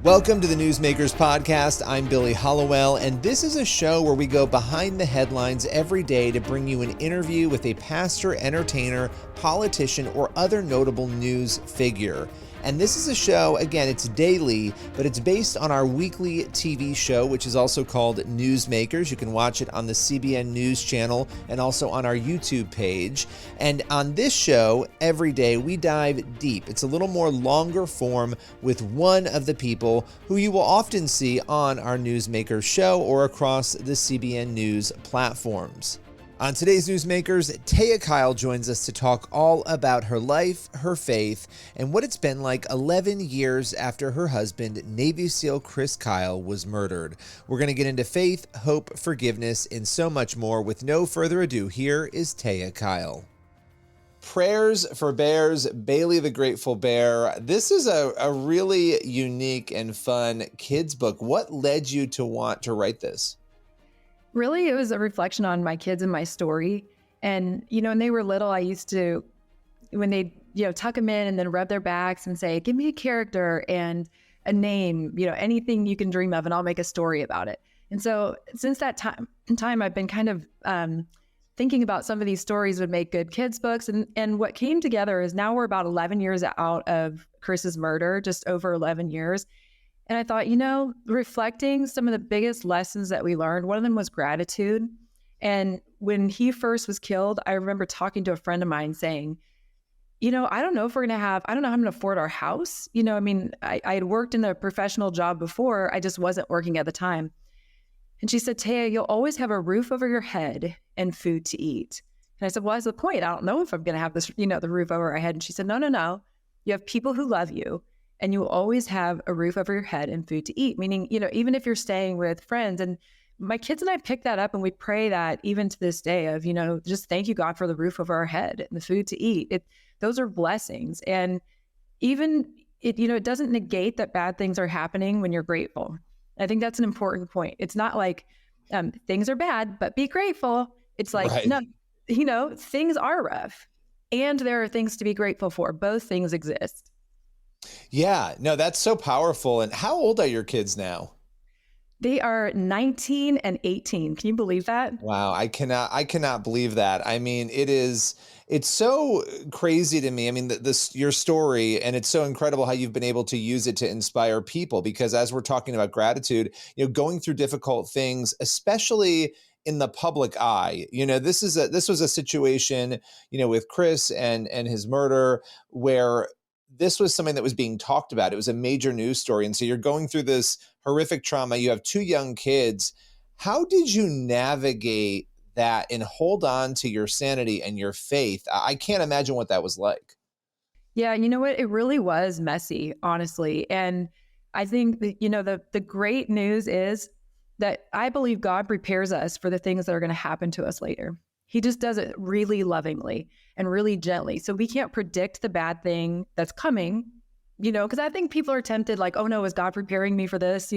Welcome to the Newsmakers Podcast. I'm Billy Hollowell, and this is a show where we go behind the headlines every day to bring you an interview with a pastor, entertainer, politician, or other notable news figure. And this is a show, again, it's daily, but it's based on our weekly TV show, which is also called Newsmakers. You can watch it on the CBN News channel and also on our YouTube page. And on this show, every day, we dive deep. It's a little more longer form with one of the people who you will often see on our Newsmakers show or across the CBN News platforms. On today's Newsmakers, Taya Kyle joins us to talk all about her life, her faith, and what it's been like 11 years after her husband, Navy SEAL Chris Kyle, was murdered. We're going to get into faith, hope, forgiveness, and so much more. With no further ado, here is Taya Kyle. Prayers for Bears, Bailey the Grateful Bear. This is a really unique and fun kids book. What led you to want to write this? Really, it was a reflection on my kids and my story. And, when they were little, I used to, when they, tuck them in and then rub their backs and say, give me a character and a name, anything you can dream of, and I'll make a story about it. And so since that time, I've been kind of thinking about some of these stories would make good kids books. And what came together is now we're about 11 years out of Chris's murder, just over 11 years. And I thought, reflecting some of the biggest lessons that we learned, one of them was gratitude. And when he first was killed, I remember talking to a friend of mine saying, I don't know if we're going to I don't know how I'm going to afford our house. I had worked in a professional job before. I just wasn't working at the time. And she said, Taya, you'll always have a roof over your head and food to eat. And I said, well, that's the point. I don't know if I'm going to have this, the roof over our head. And she said, no. You have people who love you. And you will always have a roof over your head and food to eat, meaning, even if you're staying with friends. And my kids and I pick that up and we pray that even to this day of, just thank you, God, for the roof over our head and the food to eat. Those are blessings. And even it doesn't negate that bad things are happening when you're grateful. I think that's an important point. It's not like things are bad, but be grateful. It's like, right. No, things are rough and there are things to be grateful for. Both things exist. Yeah, no, that's so powerful. And how old are your kids now? They are 19 and 18. Can you believe that? Wow, I cannot believe that. I mean, it's so crazy to me. I mean, your story, and it's so incredible how you've been able to use it to inspire people, because as we're talking about gratitude, going through difficult things, especially in the public eye, this was a situation, with Chris and his murder where this was something that was being talked about. It was a major news story. And so you're going through this horrific trauma. You have two young kids. How did you navigate that and hold on to your sanity and your faith? I can't imagine what that was like. Yeah, you know what? It really was messy, honestly. And I think that, the great news is that I believe God prepares us for the things that are going to happen to us later. He just does it really lovingly and really gently. So we can't predict the bad thing that's coming, because I think people are tempted like, oh no, is God preparing me for this?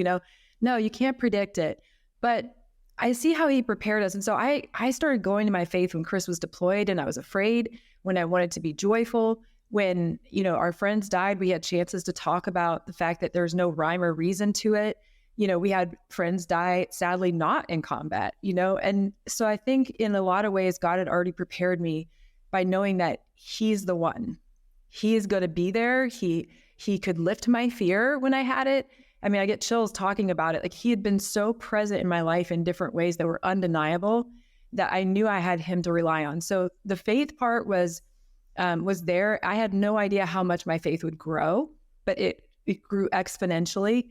No, you can't predict it. But I see how he prepared us. And so I started going to my faith when Chris was deployed, and I was afraid, when I wanted to be joyful. When, our friends died, we had chances to talk about the fact that there's no rhyme or reason to it. We had friends die, sadly, not in combat, and so I think in a lot of ways, God had already prepared me by knowing that he's the one. He is going to be there. He could lift my fear when I had it. I mean, I get chills talking about it. Like, he had been so present in my life in different ways that were undeniable that I knew I had him to rely on. So the faith part was there. I had no idea how much my faith would grow, but it grew exponentially.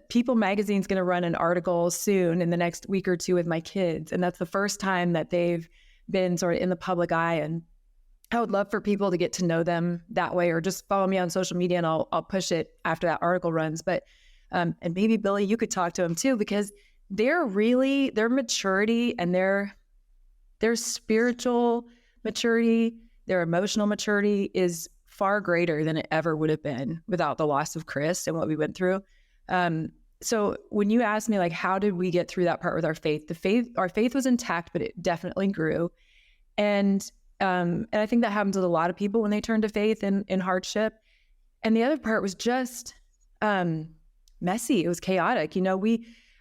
People Magazine's going to run an article soon in the next week or two with my kids. And that's the first time that they've been sort of in the public eye. And I would love for people to get to know them that way, or just follow me on social media and I'll push it after that article runs. But, and maybe Billy, you could talk to them too, because their maturity and their spiritual maturity, their emotional maturity is far greater than it ever would have been without the loss of Chris and what we went through. So when you ask me, like, how did we get through that part with our faith? Our faith was intact, but it definitely grew. And I think that happens with a lot of people when they turn to faith in hardship. And the other part was just messy. It was chaotic.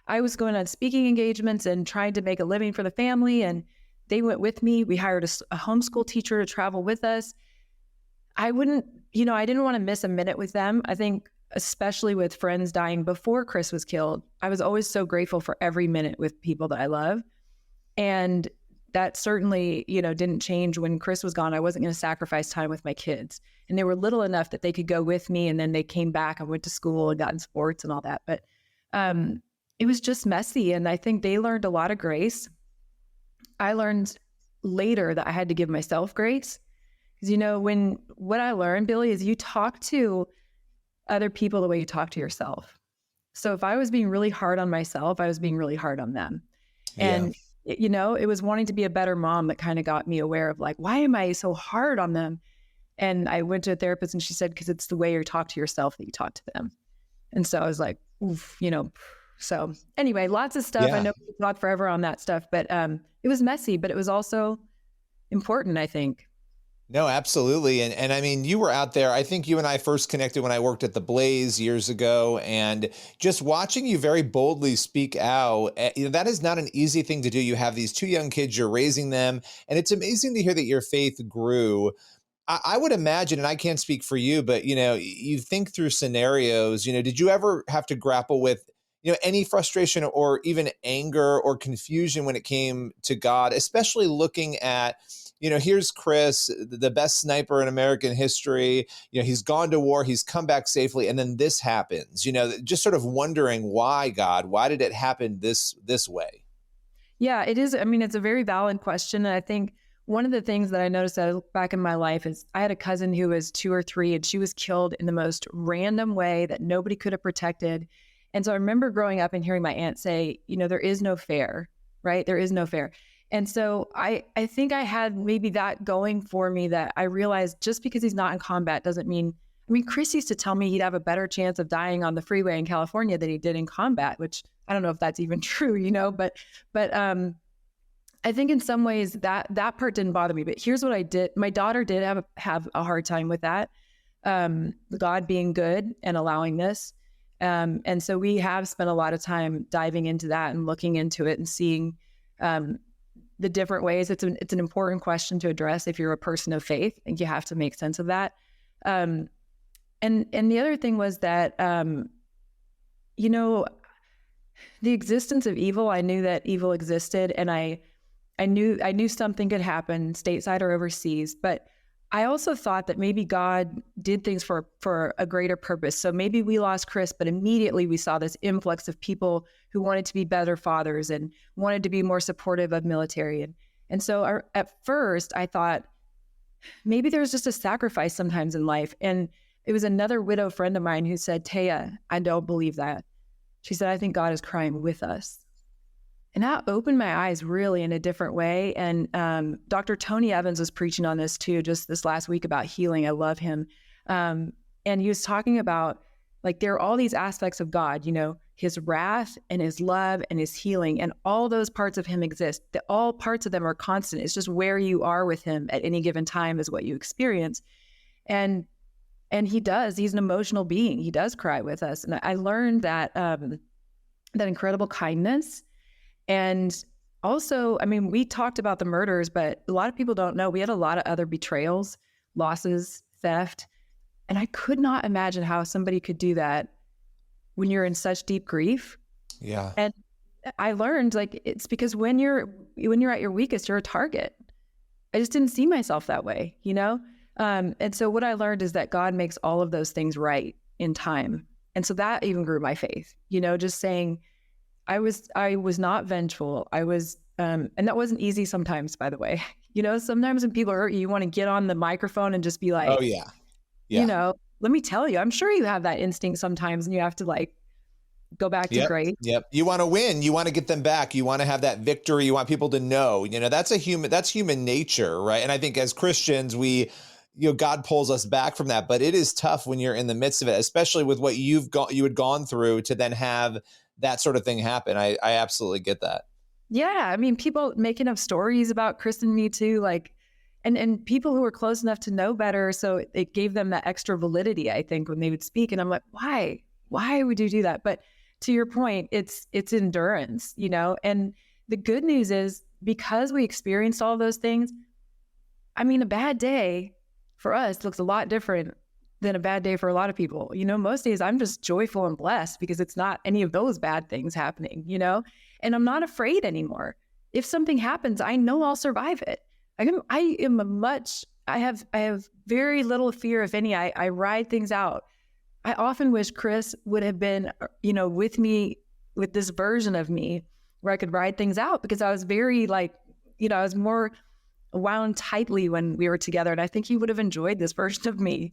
I was going on speaking engagements and trying to make a living for the family, and they went with me. We hired a homeschool teacher to travel with us. I didn't want to miss a minute with them. I think, especially with friends dying before Chris was killed, I was always so grateful for every minute with people that I love. And that certainly, didn't change when Chris was gone. I wasn't going to sacrifice time with my kids. And they were little enough that they could go with me. And then they came back and went to school and got in sports and all that. But it was just messy. And I think they learned a lot of grace. I learned later that I had to give myself grace. Because, what I learned, Billy, is you talk to other people the way you talk to yourself. So if I was being really hard on myself, I was being really hard on them. And, it was wanting to be a better mom that kind of got me aware of like, why am I so hard on them? And I went to a therapist and she said, because it's the way you talk to yourself that you talk to them. And so I was like, oof, So anyway, lots of stuff. I know we could talk forever on that stuff, but it was messy, but it was also important, I think. No, absolutely. And I mean, you were out there. I think you and I first connected when I worked at the Blaze years ago, and just watching you very boldly speak out, that is not an easy thing to do. You have these two young kids, you're raising them, and it's amazing to hear that your faith grew. I would imagine, and I can't speak for you, but, you think through scenarios, did you ever have to grapple with, any frustration or even anger or confusion when it came to God, especially looking at, here's Chris, the best sniper in American history. He's gone to war, he's come back safely, and then this happens. Just sort of wondering why, God, why did it happen this way? Yeah, it is. I mean, it's a very valid question. And I think one of the things that I noticed back in my life is I had a cousin who was 2 or 3, and she was killed in the most random way that nobody could have protected. And so I remember growing up and hearing my aunt say, there is no fair, right? There is no fair. And so I think I had maybe that going for me, that I realized just because he's not in combat doesn't mean, Chris used to tell me he'd have a better chance of dying on the freeway in California than he did in combat, which I don't know if that's even true, but I think in some ways that part didn't bother me. But here's what I did. My daughter did have a hard time with that. God being good and allowing this. And so we have spent a lot of time diving into that and looking into it and seeing the different ways. It's an important question to address if you're a person of faith. I think you have to make sense of that. And the other thing was that, the existence of evil, I knew that evil existed, and I knew something could happen stateside or overseas, but I also thought that maybe God did things for a greater purpose. So maybe we lost Chris, but immediately we saw this influx of people who wanted to be better fathers and wanted to be more supportive of military. And so at first I thought maybe there's just a sacrifice sometimes in life. And it was another widow friend of mine who said, Taya, I don't believe that. She said, I think God is crying with us. And that opened my eyes really in a different way. And Dr. Tony Evans was preaching on this too, just this last week about healing. I love him. And he was talking about, like, there are all these aspects of God, his wrath and his love and his healing, and all those parts of him exist. All parts of them are constant. It's just where you are with him at any given time is what you experience. And he's an emotional being. He does cry with us. And I learned that incredible kindness. And also, we talked about the murders, but a lot of people don't know we had a lot of other betrayals, losses, theft. And I could not imagine how somebody could do that when you're in such deep grief. Yeah. And I learned, like, it's because when you're at your weakest, you're a target. I just didn't see myself that way, And so what I learned is that God makes all of those things right in time. And so that even grew my faith, just saying, I was not vengeful. I was, and that wasn't easy sometimes, by the way. Sometimes when people hurt you, you want to get on the microphone and just be like, oh yeah. Let me tell you, I'm sure you have that instinct sometimes, and you have to go back to grace. Yep. You want to win. You want to get them back. You want to have that victory. You want people to know, that's human nature, right? And I think as Christians, God pulls us back from that, but it is tough when you're in the midst of it, especially with what you had gone through, to then have that sort of thing happen. I absolutely get that. Yeah. People making up stories about Chris and me too, and people who were close enough to know better. So it gave them that extra validity, I think, when they would speak. And I'm like, why? why would you do that? But to your point, it's endurance, and the good news is because we experienced all those things, I mean, a bad day for us looks a lot different than a bad day for a lot of people. Most days I'm just joyful and blessed because it's not any of those bad things happening, and I'm not afraid anymore. If something happens, I know I'll survive it. I have very little fear, if any. I ride things out. I often wish Chris would have been, with me, with this version of me where I could ride things out, because I was very I was more wound tightly when we were together. And I think he would have enjoyed this version of me,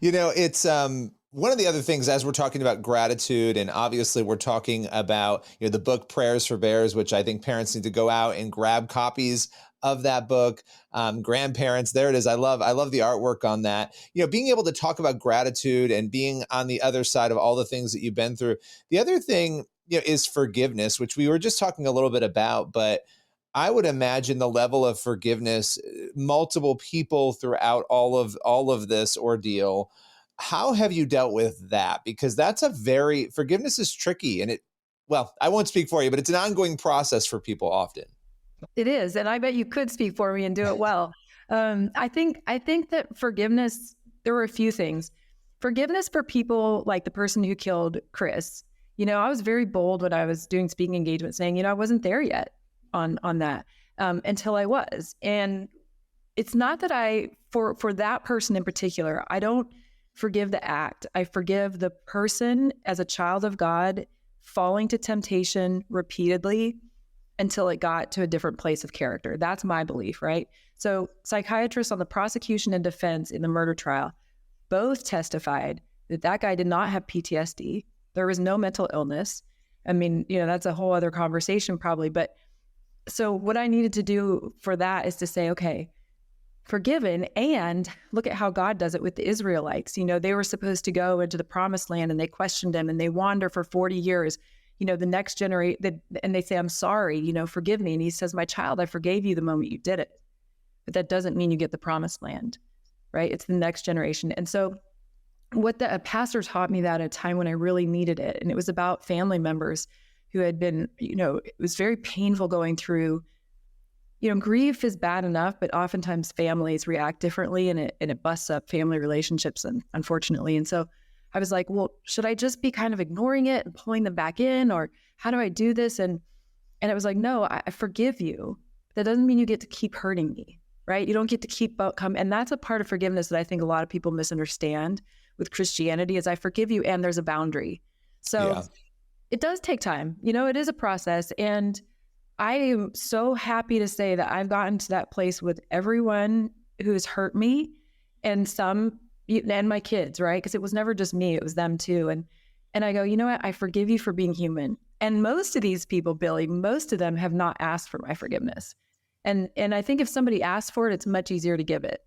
It's one of the other things, as we're talking about gratitude, and obviously we're talking about, the book Prayers for Bears, which I think parents need to go out and grab copies of that book. Grandparents, there it is. I love the artwork on that. Being able to talk about gratitude and being on the other side of all the things that you've been through. The other thing, is forgiveness, which we were just talking a little bit about, but I would imagine the level of forgiveness, multiple people throughout all of this ordeal. How have you dealt with that? Because forgiveness is tricky, and I won't speak for you, but it's an ongoing process for people often. It is. And I bet you could speak for me and do it well. I think that forgiveness, there were a few things. Forgiveness for people like the person who killed Chris. I was very bold when I was doing speaking engagements saying, I wasn't there yet on that until I was. And it's not that for that person in particular, I don't forgive the act. I forgive the person as a child of God falling to temptation repeatedly until it got to a different place of character. That's my belief, right? So psychiatrists on the prosecution and defense in the murder trial both testified that guy did not have PTSD. There was no mental illness. I mean, that's a whole other conversation probably. But so what I needed to do for that is to say, okay, forgiven, and look at how God does it with the Israelites. They were supposed to go into the promised land and they questioned him and they wander for 40 years. The next generation, and they say, I'm sorry, forgive me. And he says, my child, I forgave you the moment you did it. But that doesn't mean you get the promised land, right? It's the next generation. And so a pastor taught me that at a time when I really needed it. And it was about family members who had been, it was very painful going through, grief is bad enough, but oftentimes families react differently, and it busts up family relationships, and unfortunately. And so I was like, well, should I just be kind of ignoring it and pulling them back in, or how do I do this? And it was like, no, I forgive you. That doesn't mean you get to keep hurting me, right? You don't get to keep come. And that's a part of forgiveness that I think a lot of people misunderstand with Christianity is I forgive you and there's a boundary. So It does take time. It is a process. And I am so happy to say that I've gotten to that place with everyone who's hurt me, and my kids, right? Because it was never just me, it was them too. And I go, you know what? I forgive you for being human. And most of these people, Billy, most of them have not asked for my forgiveness. And I think if somebody asks for it, it's much easier to give it.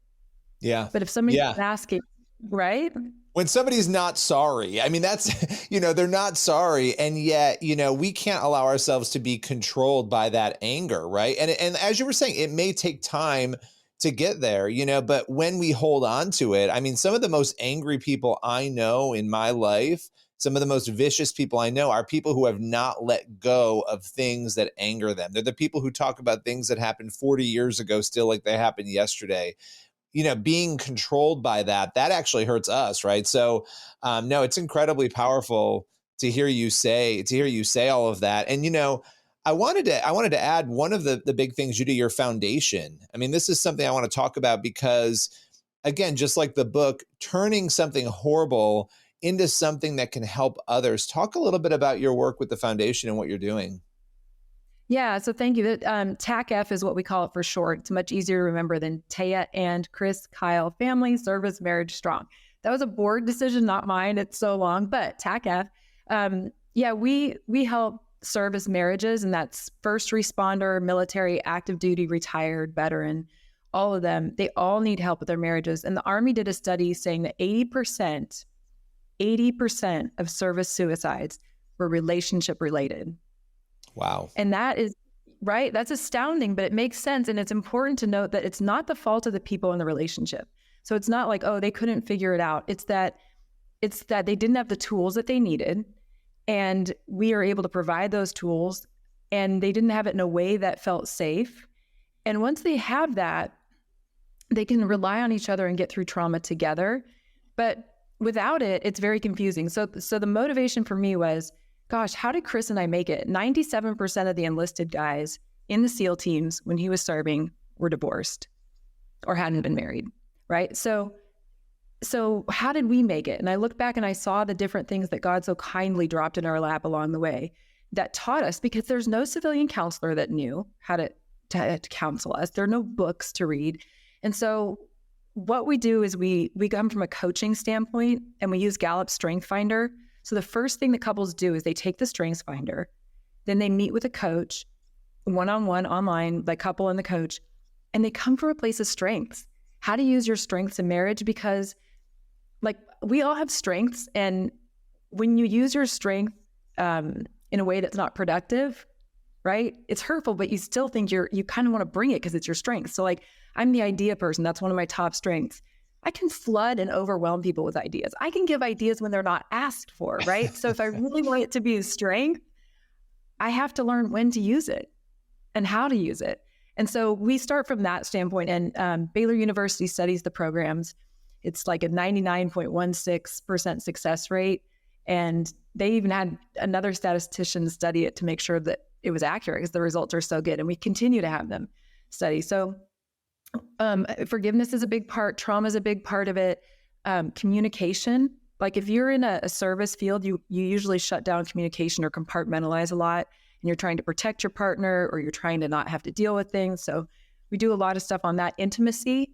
Yeah. But if somebody's asking, right? When somebody's not sorry, I mean, that's, they're not sorry. And yet, we can't allow ourselves to be controlled by that anger, right? And as you were saying, it may take time to get there, but when we hold on to it, I mean, some of the most angry people I know in my life, some of the most vicious people I know are people who have not let go of things that anger them. They're the people who talk about things that happened 40 years ago, still like they happened yesterday. Being controlled by that actually hurts us, right? So, no, it's incredibly powerful to hear you say all of that. And, I wanted to add one of the big things you do, your foundation. I mean, this is something I want to talk about because, again, just like the book, turning something horrible into something that can help others. Talk a little bit about your work with the foundation and what you're doing. Yeah, so thank you. TACF is what we call it for short. It's much easier to remember than Taya and Chris Kyle Family Service Marriage Strong. That was a board decision, not mine. It's so long, but TACF. We help service marriages, and that's first responder, military, active duty, retired, veteran, all of them. They all need help with their marriages. And the Army did a study saying that 80% of service suicides were relationship related. Wow. And that is, right? That's astounding, but it makes sense. And it's important to note that it's not the fault of the people in the relationship. So it's not like, oh, they couldn't figure it out. It's that It's that they didn't have the tools that they needed, and we are able to provide those tools, and they didn't have it in a way that felt safe. And once they have that, they can rely on each other and get through trauma together. But without it, it's very confusing. So the motivation for me was, gosh, how did Chris and I make it? 97% of the enlisted guys in the SEAL teams when he was serving were divorced or hadn't been married, right? So how did we make it? And I looked back and I saw the different things that God so kindly dropped in our lap along the way that taught us, because there's no civilian counselor that knew how to counsel us. There are no books to read. And so what we do is we come from a coaching standpoint, and we use Gallup's Strength Finder. So the first thing that couples do is they take the Strengths Finder, then they meet with a coach, one-on-one online, like couple and the coach, and they come from a place of strengths. How to use your strengths in marriage, because like we all have strengths, and when you use your strength in a way that's not productive, right? It's hurtful, but you still think you kind of want to bring it because it's your strength. So like I'm the idea person. That's one of my top strengths. I can flood and overwhelm people with ideas. I can give ideas when they're not asked for, right? So if I really want it to be a strength, I have to learn when to use it and how to use it. And so we start from that standpoint, and Baylor University studies the programs. It's like a 99.16% success rate. And they even had another statistician study it to make sure that it was accurate, because the results are so good. And we continue to have them study. So forgiveness is a big part. Trauma is a big part of it. Communication. Like if you're in a service field, you usually shut down communication or compartmentalize a lot, and you're trying to protect your partner, or you're trying to not have to deal with things. So we do a lot of stuff on that. Intimacy.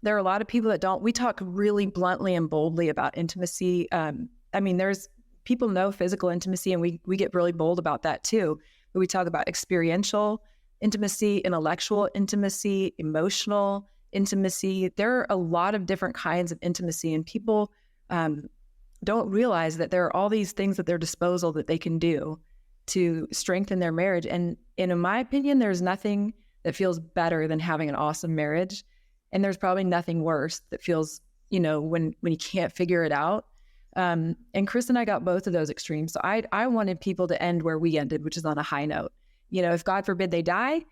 There are a lot of people that don't. We talk really bluntly and boldly about intimacy. I mean, there's people know physical intimacy, and we get really bold about that too. But we talk about experiential intimacy, intellectual intimacy, emotional intimacy. There are a lot of different kinds of intimacy, and people don't realize that there are all these things at their disposal that they can do to strengthen their marriage. And in my opinion, there's nothing that feels better than having an awesome marriage. And there's probably nothing worse that feels, when you can't figure it out. And Chris and I got both of those extremes. So I wanted people to end where we ended, which is on a high note. If God forbid they die,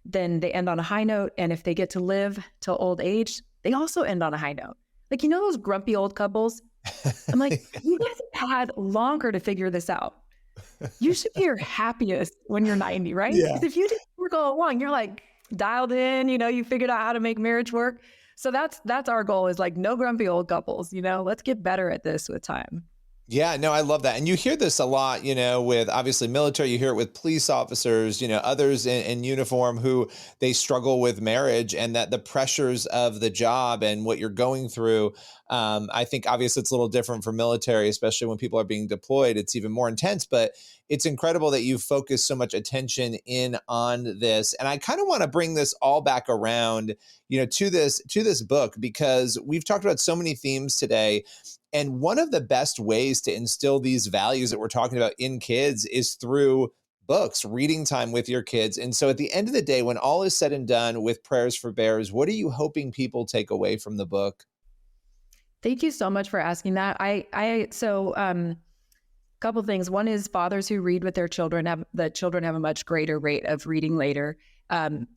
then they end on a high note. And if they get to live till old age, they also end on a high note. Like, those grumpy old couples? I'm like, you guys have had longer to figure this out. You should be your happiest when you're 90, right? Yeah. Because if you didn't work all along, you're like dialed in, you figured out how to make marriage work. So that's our goal, is like no grumpy old couples, let's get better at this with time. Yeah, no, I love that. And you hear this a lot, with obviously military, you hear it with police officers, others in uniform who they struggle with marriage, and that the pressures of the job and what you're going through. I think obviously it's a little different for military, especially when people are being deployed. It's even more intense, but it's incredible that you focus so much attention in on this. And I kind of want to bring this all back around, to this book, because we've talked about so many themes today. And one of the best ways to instill these values that we're talking about in kids is through books, reading time with your kids. And so at the end of the day, when all is said and done with Prayers for Bears, what are you hoping people take away from the book? Thank you so much for asking that. Couple things. One is fathers who read with their children have a much greater rate of reading later.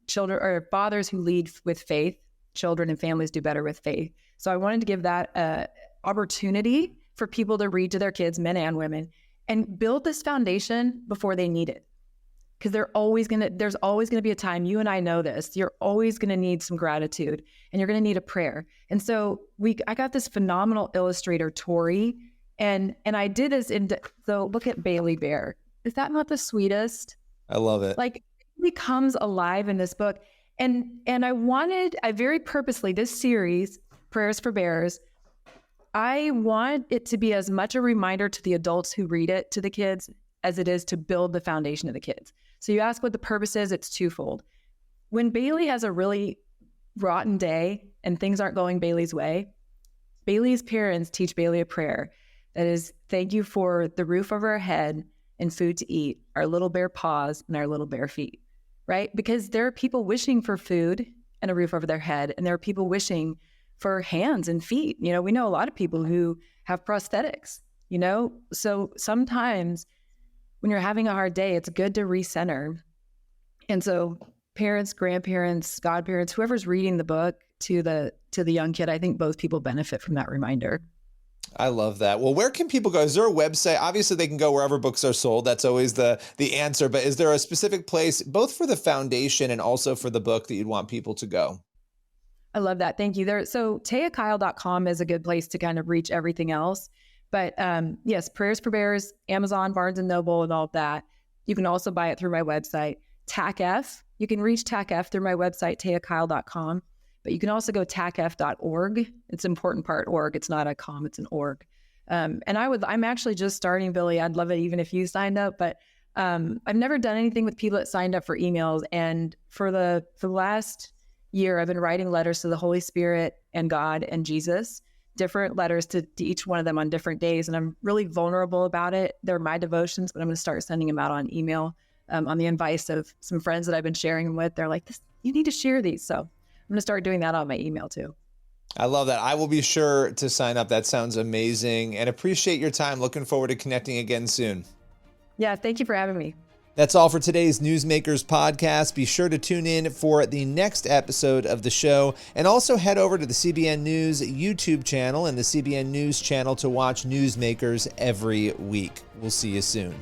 Children or fathers who lead with faith, children and families do better with faith. So I wanted to give that opportunity for people to read to their kids, men and women, and build this foundation before they need it. Because there's always going to be a time, you and I know this, you're always going to need some gratitude, and you're going to need a prayer. And so I got this phenomenal illustrator, Tori, and I did this so look at Bailey Bear. Is that not the sweetest? I love it. Like, it comes alive in this book. And I very purposely, this series, Prayers for Bears, I want it to be as much a reminder to the adults who read it to the kids as it is to build the foundation of the kids. So you ask what the purpose is, it's twofold. When Bailey has a really rotten day and things aren't going Bailey's way, Bailey's parents teach Bailey a prayer that is, thank you for the roof over our head and food to eat, our little bare paws and our little bare feet, right? Because there are people wishing for food and a roof over their head, and there are people wishing for hands and feet. You know, we know a lot of people who have prosthetics, you know, so sometimes when you're having a hard day, it's good to recenter. And so parents, grandparents, godparents, whoever's reading the book to the young kid, I think both people benefit from that reminder. I love that. Well, where can people go? Is there a website? Obviously, they can go wherever books are sold. That's always the answer. But is there a specific place, both for the foundation and also for the book, that you'd want people to go? I love that. Thank you. So tayakyle.com is a good place to kind of reach everything else. But yes, Prayers for Bears, Amazon, Barnes & Noble, and all of that. You can also buy it through my website. TACF, you can reach TACF through my website, tayakyle.com. But you can also go tacf.org. It's an important part, org. It's not a com, it's an org. And I'm actually just starting, Billy. I'd love it even if you signed up, but I've never done anything with people that signed up for emails. And for the last year, I've been writing letters to the Holy Spirit and God and Jesus, different letters to each one of them on different days. And I'm really vulnerable about it. They're my devotions, but I'm going to start sending them out on email on the advice of some friends that I've been sharing them with. They're like, you need to share these. So I'm going to start doing that on my email too. I love that. I will be sure to sign up. That sounds amazing, and appreciate your time. Looking forward to connecting again soon. Yeah, thank you for having me. That's all for today's Newsmakers podcast. Be sure to tune in for the next episode of the show, and also head over to the CBN News YouTube channel and the CBN News channel to watch Newsmakers every week. We'll see you soon.